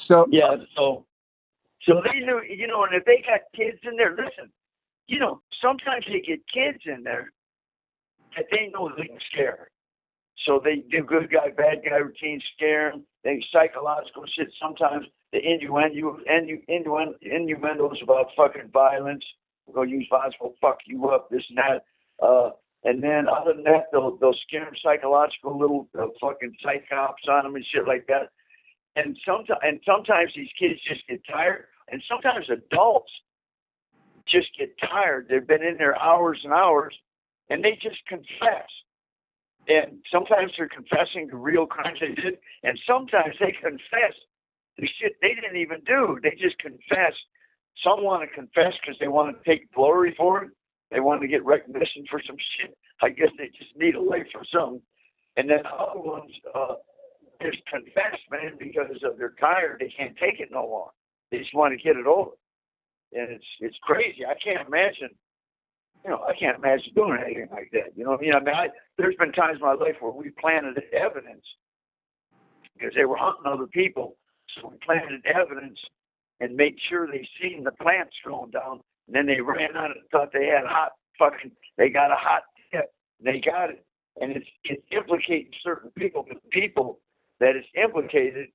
So Yeah, so they knew, and if they got kids in there, listen, sometimes they get kids in there that they know they can scare. So they do good guy, bad guy routine, scare them. They psychological shit. Sometimes the innuendos about fucking violence. We're gonna use violence. We'll fuck you up. This and that. And then other than that, they'll scare them psychological little fucking psychops on them and shit like that. And sometimes these kids just get tired, and sometimes adults just get tired. They've been in there hours and hours, and they just confess. And sometimes they're confessing the real crimes they did, and sometimes they confess the shit they didn't even do. They just confess. Some want to confess because they want to take glory for it. They want to get recognition for some shit. I guess they just need a life for something. And then other ones just confess, man, because they're tired. They can't take it no more. They just want to get it over. And it's crazy. I can't imagine. I can't imagine doing anything like that. You know what I mean? There's been times in my life where we planted evidence because they were hunting other people. So we planted evidence and made sure they seen the plants going down. And then they ran out and thought they had they got a hot tip. They got it. And it's implicating certain people. But the people that is implicated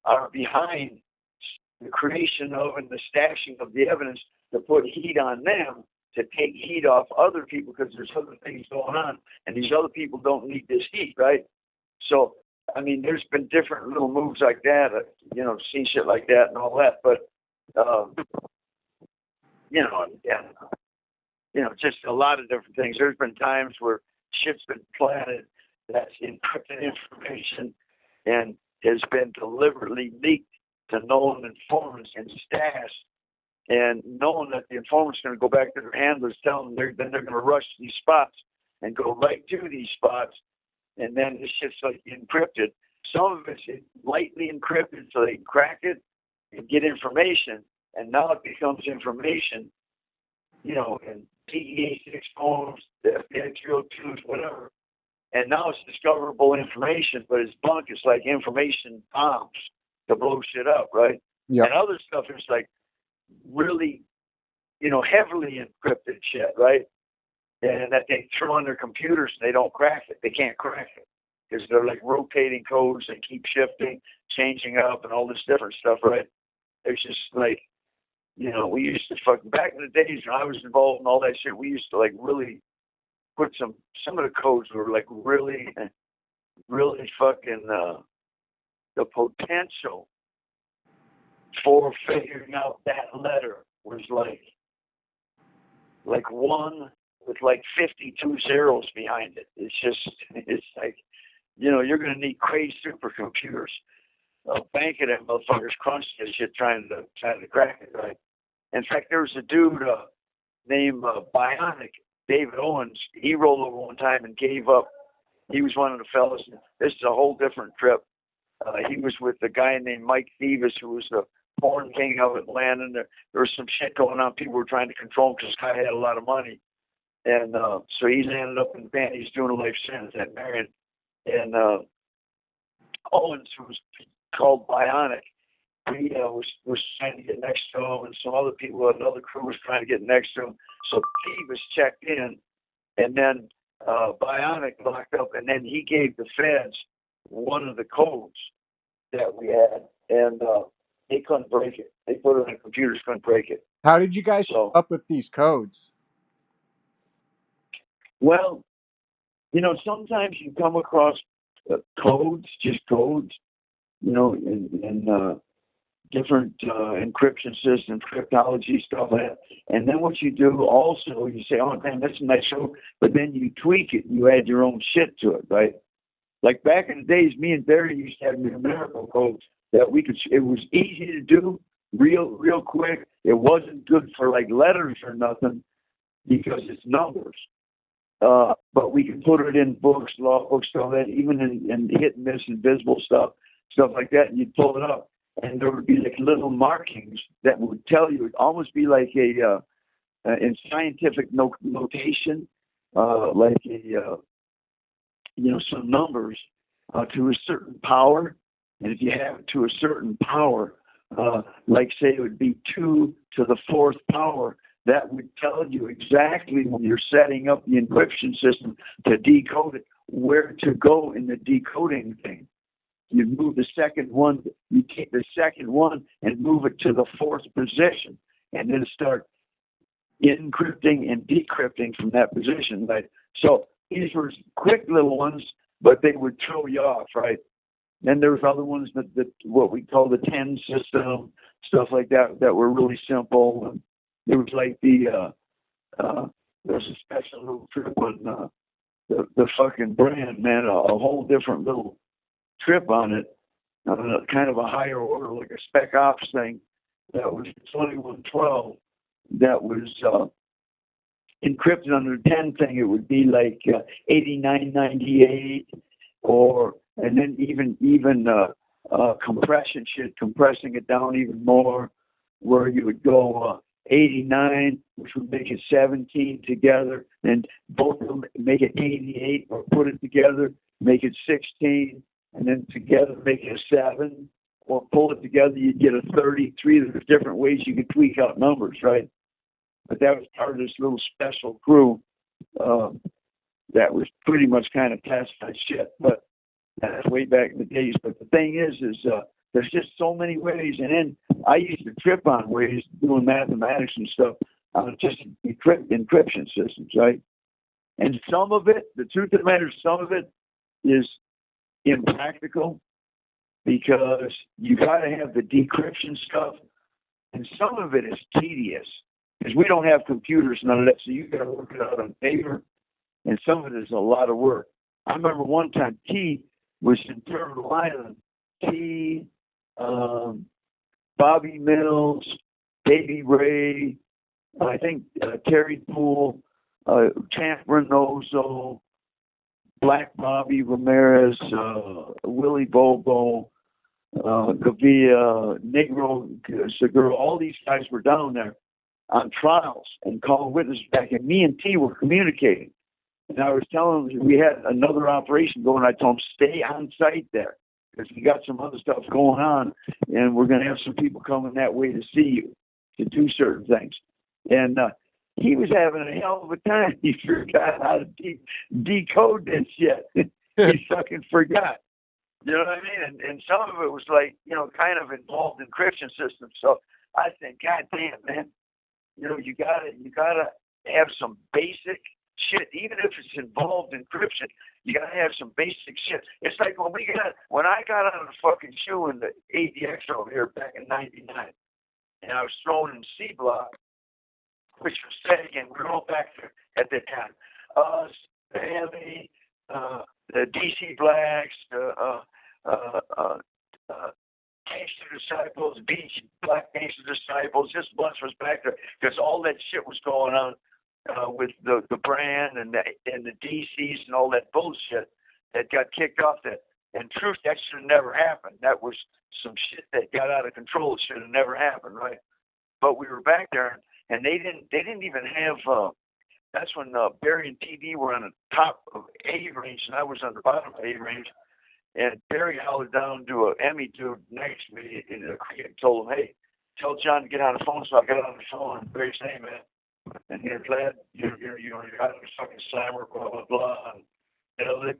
are behind the creation of and the stashing of the evidence to put heat on them, to take heat off other people because there's other things going on, and these other people don't need this heat, right? So, I mean, there's been different little moves like that, seen shit like that and all that, but, just a lot of different things. There's been times where shit's been planted that's encrypted information and has been deliberately leaked to known informants and stashed, and knowing that the informant's going to go back to their handlers, tell them they're going to rush these spots and go right to these spots, and then this shit's like encrypted. Some of it's lightly encrypted so they can crack it and get information, and now it becomes information, in PEA6 phones, the FBI 302s, whatever, and now it's discoverable information, but it's bunk. It's like information bombs to blow shit up, right? Yeah. And other stuff is like really, heavily encrypted shit, right? And that they throw on their computers and they don't crack it. They can't crack it because they're like rotating codes. They keep shifting, changing up, and all this different stuff, right? It's just like, we used to back in the days when I was involved in all that shit, we used to like really put some of the codes were like really, really fucking, the potential for figuring out that letter was like one with like 52 zeros behind it. It's like, you're going to need crazy supercomputers. A bank of them motherfuckers crunched this shit trying to crack it, right? In fact, there was a dude named Bionic, David Owens. He rolled over one time and gave up. He was one of the fellas. This is a whole different trip. He was with a guy named Mike Thieves, who was the porn king of Atlanta. And there was some shit going on. People were trying to control him because this guy had a lot of money. And so he ended up in the band. He's doing a life sentence at Marion. And Owens, who was called Bionic, he was trying to get next to him, and some other people, another crew was trying to get next to him. So he was checked in, and then Bionic locked up, and then he gave the feds one of the codes that we had, and they couldn't break it. They put it on computers, couldn't break it. How did you guys come up with these codes? Well, sometimes you come across codes, just codes, and different encryption systems, cryptology, stuff like that. And then what you do also, you say, oh, man, that's a nice code, but then you tweak it. You add your own shit to it, right? Like back in the days, me and Barry used to have numerical codes that it was easy to do, real quick. It wasn't good for like letters or nothing because it's numbers. But we could put it in books, law books, all that, even in hit and miss, invisible stuff like that, and you'd pull it up. And there would be like little markings that would tell you, it'd almost be like in scientific notation, like some numbers to a certain power. And if you have it to a certain power, like say it would be 2 to the 4th power. That would tell you exactly when you're setting up the encryption system to decode it, where to go in the decoding thing. You move the second one, you take the second one and move it to the 4th position, and then start encrypting and decrypting from that position, right? So these were quick little ones, but they would throw you off, right? Then there was other ones that what we call the 10 system, stuff like that, that were really simple. And it was like there was a special little trip on the fucking brand, man, a whole different little trip on it, kind of a higher order, like a spec ops thing. That was 2112. That was encrypted under the 10 thing. It would be like 8998, and then even compression shit, compressing it down even more, where you would go 89, which would make it 17 together, and both of them make it 88, or put it together, make it 16, and then together make it a 7, or pull it together, you get a 33. There's different ways you can tweak out numbers, right? But that was part of this little special crew that was pretty much kind of classified shit. But that's way back in the days. But the thing is there's just so many ways. And then I used to trip on ways doing mathematics and stuff on just encryption systems, right? And some of it, the truth of the matter is, some of it is impractical because you got to have the decryption stuff, and some of it is tedious because we don't have computers, none of that, so you got to work it out on paper, and some of it is a lot of work. I remember one time T was in Turtle Island. T, Bobby Mills, Davey Ray, I think Terry Poole, Champ Reynoso, Black Bobby Ramirez, Willie Bobo, Gavia, Negro Segura, all these guys were down there on trials and calling witnesses back, and me and T were communicating. And I was telling them we had another operation going. I told them, stay on site there because we got some other stuff going on, and we're going to have some people coming that way to see you, to do certain things. And he was having a hell of a time. He forgot how to decode that shit. He fucking forgot. You know what I mean? And some of it was like, kind of involved encryption systems. So I think, God damn, man, you gotta have some basic shit, even if it's involved encryption. You gotta have some basic shit. It's like when I got on the fucking shoe in the ADX over here back in '99, and I was thrown in C block, which was said again. We're all back there at that time. Us, the Heavy, the DC Blacks, Gangster Disciples, Beach Black Gangster Disciples. This bunch was back there because all that shit was going on with the brand and the DCs and all that bullshit that got kicked off. That, and truth, that should have never happened. That was some shit that got out of control. It should have never happened, right? But we were back there, and they didn't even have. That's when Barry and TD were on the top of A range, and I was on the bottom of A range. And Barry hollered down to an Emmy dude next to me in the creek and told him, "Hey, tell John to get on the phone." So I got on the phone, and Barry's saying, "Man," and he was glad you're out of the fucking slammer, blah blah blah. And,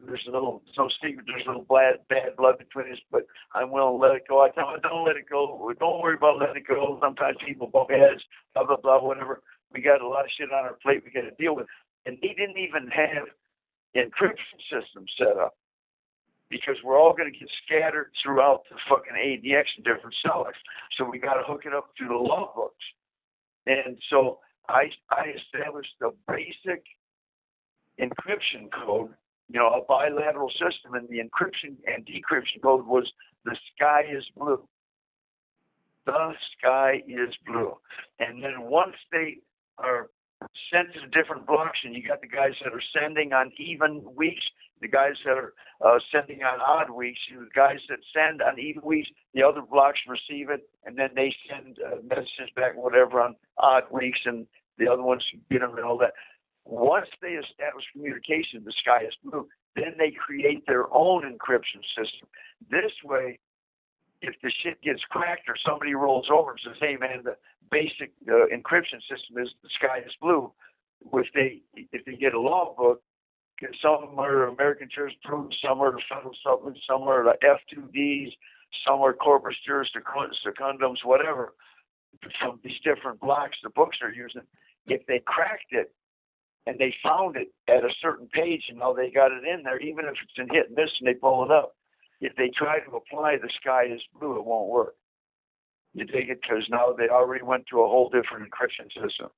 there's no secret. There's no bad blood between us, but I'm willing to let it go. I tell him, "Don't let it go. Don't worry about letting it go. Sometimes people bump heads, blah blah blah, whatever. We got a lot of shit on our plate we got to deal with." And he didn't even have encryption systems set up, because we're all going to get scattered throughout the fucking ADX and different sellers. So we got to hook it up through the logbooks. And so I established the basic encryption code, a bilateral system, and the encryption and decryption code was the sky is blue. The sky is blue. And then once they are sent to the different blocks, and you got the guys that are sending on even weeks, the guys that are sending on odd weeks, the guys that send on even weeks, the other blocks receive it, and then they send messages back, whatever, on odd weeks, and the other ones get them and all that. Once they establish communication, the sky is blue, then they create their own encryption system. This way, if the shit gets cracked or somebody rolls over and says, "Hey man, the basic encryption system is the sky is blue," if they get a logbook, some are American jurisprudence, some are the federal supplements, some are the F2Ds, some are corpus juris secundums, whatever. From these different blocks the books are using, if they cracked it and they found it at a certain page and now they got it in there, even if it's in hit and miss and they pull it up, if they try to apply the sky is blue, it won't work. You dig it? Because now they already went to a whole different encryption system.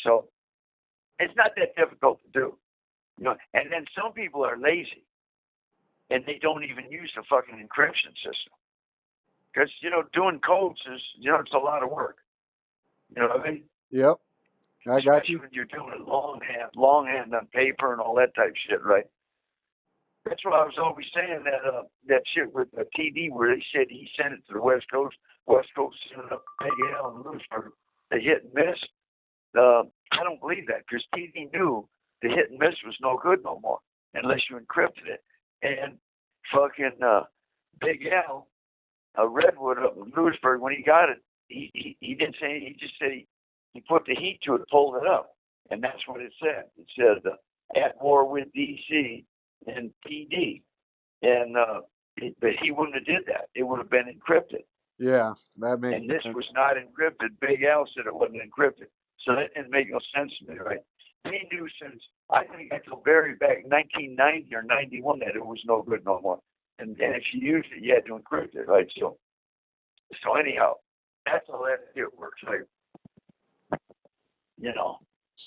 So it's not that difficult to do. You know, and then some people are lazy and they don't even use the fucking encryption system. Because, you know, doing codes is, you know, it's a lot of work. You know what I mean? Yep. I got Especially you. when you're doing it longhand on paper and all that type of shit, right? That's what I was always saying, that shit with the TD where they said he sent it to the West Coast sent it up to Big Al and Lewisburg. They hit and miss. I don't believe that because TD knew the hit and miss was no good no more unless you encrypted it. And fucking Big Al, Redwood up in Lewisburg, when he got it, he didn't say anything. He just said he put the heat to it, pulled it up, and that's what it said. It said at war with DC and PD, and but he wouldn't have did that. It would have been encrypted. Yeah, that makes sense. And this was not encrypted. Big Al said it wasn't encrypted, so that didn't make no sense to me, right? He knew since I think until very back 1990 or 91 that it was no good no more. And if you used it, you had to encrypt it, right? So anyhow, that's how that shit works, like, you know.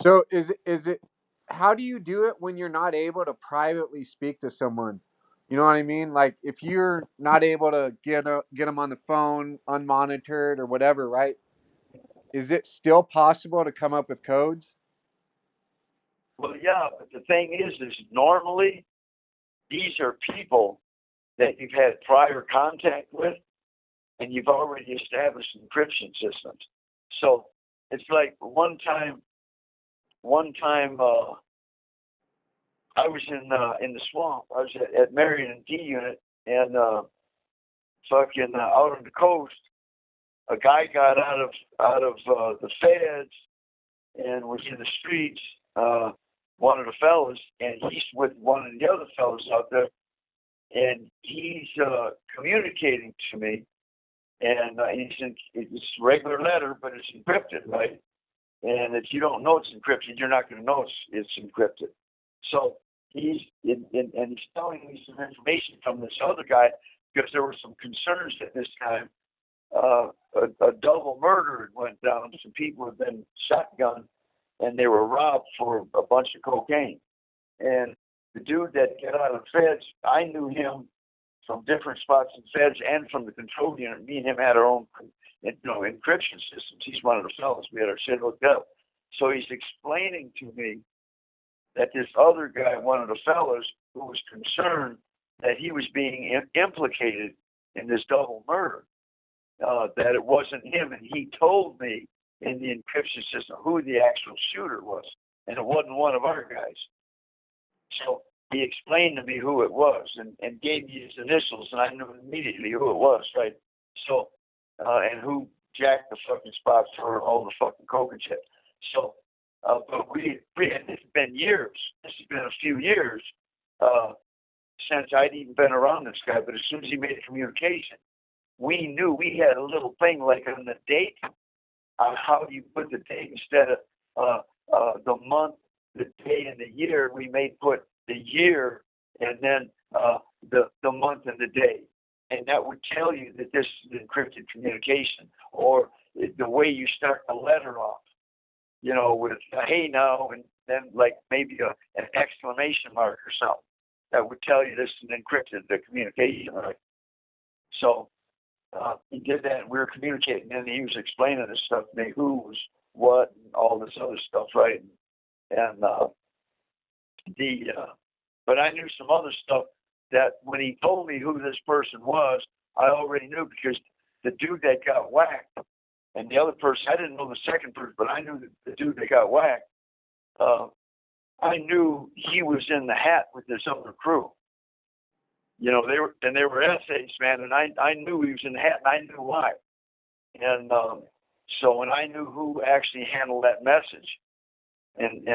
So is it? How do you do it when you're not able to privately speak to someone? You know what I mean? Like if you're not able to get them on the phone, unmonitored or whatever, right? Is it still possible to come up with codes? Well, yeah, but the thing is normally these are people that you've had prior contact with, and you've already established encryption systems. So it's like one time, I was in the swamp. I was at Marion D Unit, and fucking out on the coast, a guy got out of the feds and was in the streets. One of the fellas, and he's with one of the other fellas out there, and he's communicating to me, and it's a regular letter, but it's encrypted, right? And if you don't know it's encrypted, you're not going to know it's encrypted. So he's telling me some information from this other guy because there were some concerns at this time. A double murder went down. Some people had been shotgunned, and they were robbed for a bunch of cocaine. And the dude that got out of the feds, I knew him from different spots in feds and from the control unit. Me and him had our own, encryption systems. He's one of the fellas. We had our shit hooked up. So he's explaining to me that this other guy, one of the fellas, who was concerned that he was being implicated in this double murder, that it wasn't him. And he told me in the encryption system who the actual shooter was, and it wasn't one of our guys. So he explained to me who it was and gave me his initials, and I knew immediately who it was, right? So, and who jacked the fucking spot for all the fucking coke and shit. So, but it's been years. This has been a few years since I'd even been around this guy, but as soon as he made a communication, we knew we had a little thing like on the date, on how you put the date instead of the month, the day, and the year. We may put the year and then the month and the day, and that would tell you that this is encrypted communication. Or the way you start the letter off, with hey now, and then like maybe an exclamation mark or something. That would tell you this is an encrypted communication, right? So he did that, and we were communicating, and he was explaining this stuff to me, who was what, and all this other stuff, right? And but I knew some other stuff that when he told me who this person was, I already knew, because the dude that got whacked and the other person, I didn't know the second person, but I knew the dude that got whacked. I knew he was in the hat with this other crew. You know, they were essays, man, and I knew he was in the hat, and I knew why. And so when I knew who actually handled that message, and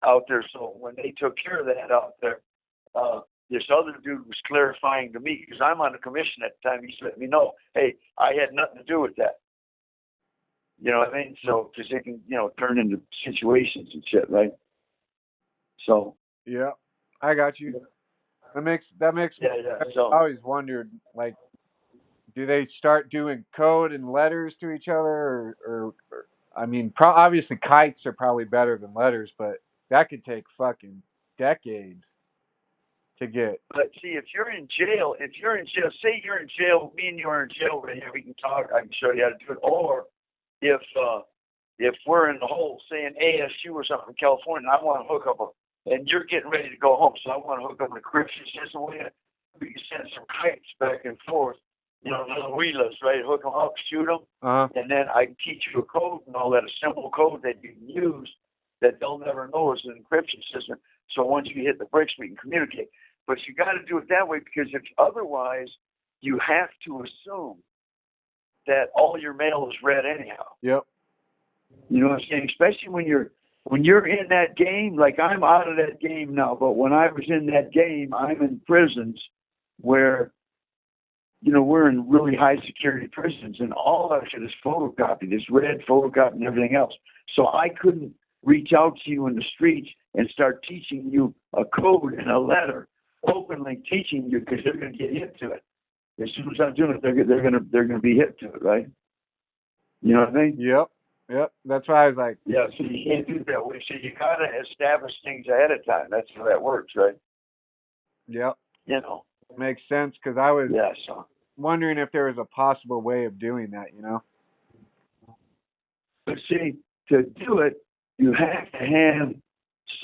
out there, so when they took care of that out there, this other dude was clarifying to me, because I'm on the commission at the time. He's letting me know, hey, I had nothing to do with that. You know what I mean? So, because it can, turn into situations and shit, right? So. Yeah, I got you. That makes Yeah. So I always wondered, like, do they start doing code and letters to each other, or I mean, obviously kites are probably better than letters, but that could take fucking decades to get. But see, if you're in jail, say you're in jail, me and you are in jail right here, we can talk. I can show you how to do it. Or if we're in the hole, say in ASU or something in California, and I want to hook up and you're getting ready to go home, so I want to hook up an encryption system. We can send some kites back and forth, little wheelers, right? Hook them up, shoot them, and then I can teach you a code and all that, a simple code that you can use that they'll never know is an encryption system. So once you hit the bricks, we can communicate. But you got to do it that way, because if otherwise, you have to assume that all your mail is read anyhow. Yep. You know what I'm saying? Especially when you're in that game. Like, I'm out of that game now, but when I was in that game, I'm in prisons where, we're in really high security prisons, and all our shit is photocopied. It's read, photocopied, and everything else. So I couldn't reach out to you in the streets and start teaching you a code and a letter, openly teaching you, because they're going to get hit to it. As soon as I'm doing it, they're going to be hit to it, right? You know what I mean? Yep. That's why I was like, yeah. So you can't do it that way. So you got to establish things ahead of time. That's how that works, right? Yep. Makes sense, because I was wondering if there was a possible way of doing that. But see, to do it, you have to have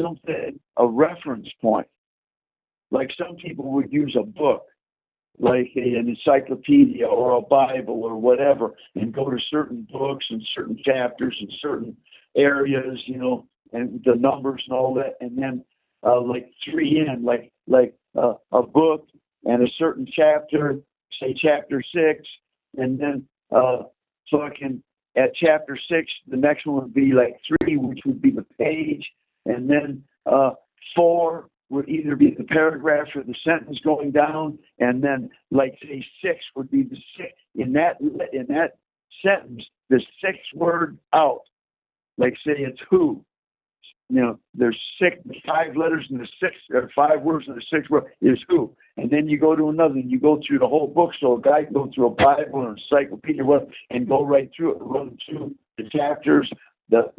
something, a reference point. Like, some people would use a book, like an encyclopedia or a Bible or whatever, and go to certain books and certain chapters and certain areas, and the numbers and all that, and then like 3N, like a book and a certain chapter, say chapter 6, and then fucking at chapter 6, the next one would be like 3, which would be the page, and then 4 would either be the paragraph or the sentence going down, and then, like, say 6 would be the 6 in that sentence, the 6th word out. Like, say it's who. There's 5 letters in the 6th, or 5 words in the 6th word is who. And then you go to another, and you go through the whole book. So a guy can go through a Bible or encyclopedia or whatever, and go right through it, run through the chapters, the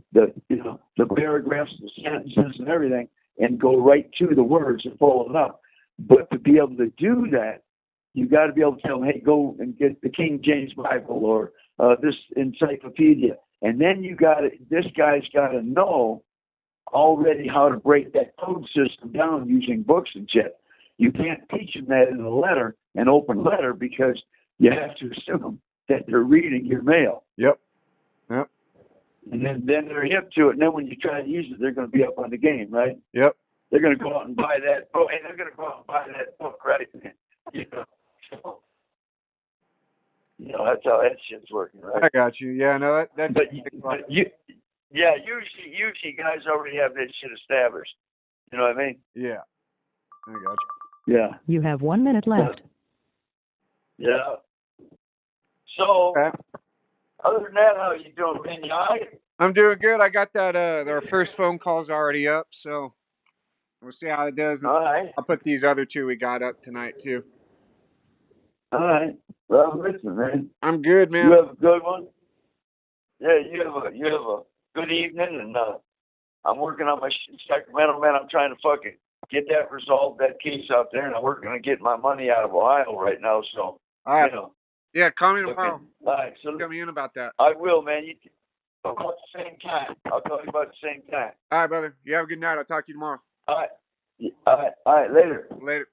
paragraphs, the sentences, and everything, and go right to the words and follow it up. But to be able to do that, you got to be able to tell them, hey, go and get the King James Bible or this encyclopedia. And then this guy's got to know already how to break that code system down using books and shit. You can't teach them that in a letter, an open letter, because you have to assume that they're reading your mail. Yep. And then they're hip to it. And then when you try to use it, they're going to be up on the game, right? Yep. They're going to go out and buy that book. And they're going to go out and buy that book, right? So, that's how that shit's working, right? I got you. Yeah, no, that's. Usually guys already have that shit established. You know what I mean? Yeah. I got you. Yeah. You have 1 minute left. Yeah. So, other than that, how you doing, man? You all right? I'm doing good. I got that. Our first phone call's already up, so we'll see how it does. All right. I'll put these other 2 we got up tonight too. All right. Well, listen, man. I'm good, man. You have a good one. Yeah, you have a good evening, and I'm working on my Sacramento, man. I'm trying to fucking get that resolved, that case out there, and I'm working on getting my money out of Ohio right now. So, all right. Yeah, call me tomorrow. All right, so tell me in about that. I will, man. About the same time. I'll tell you about the same time. All right, brother. You have a good night. I'll talk to you tomorrow. All right. All right. Later. Later.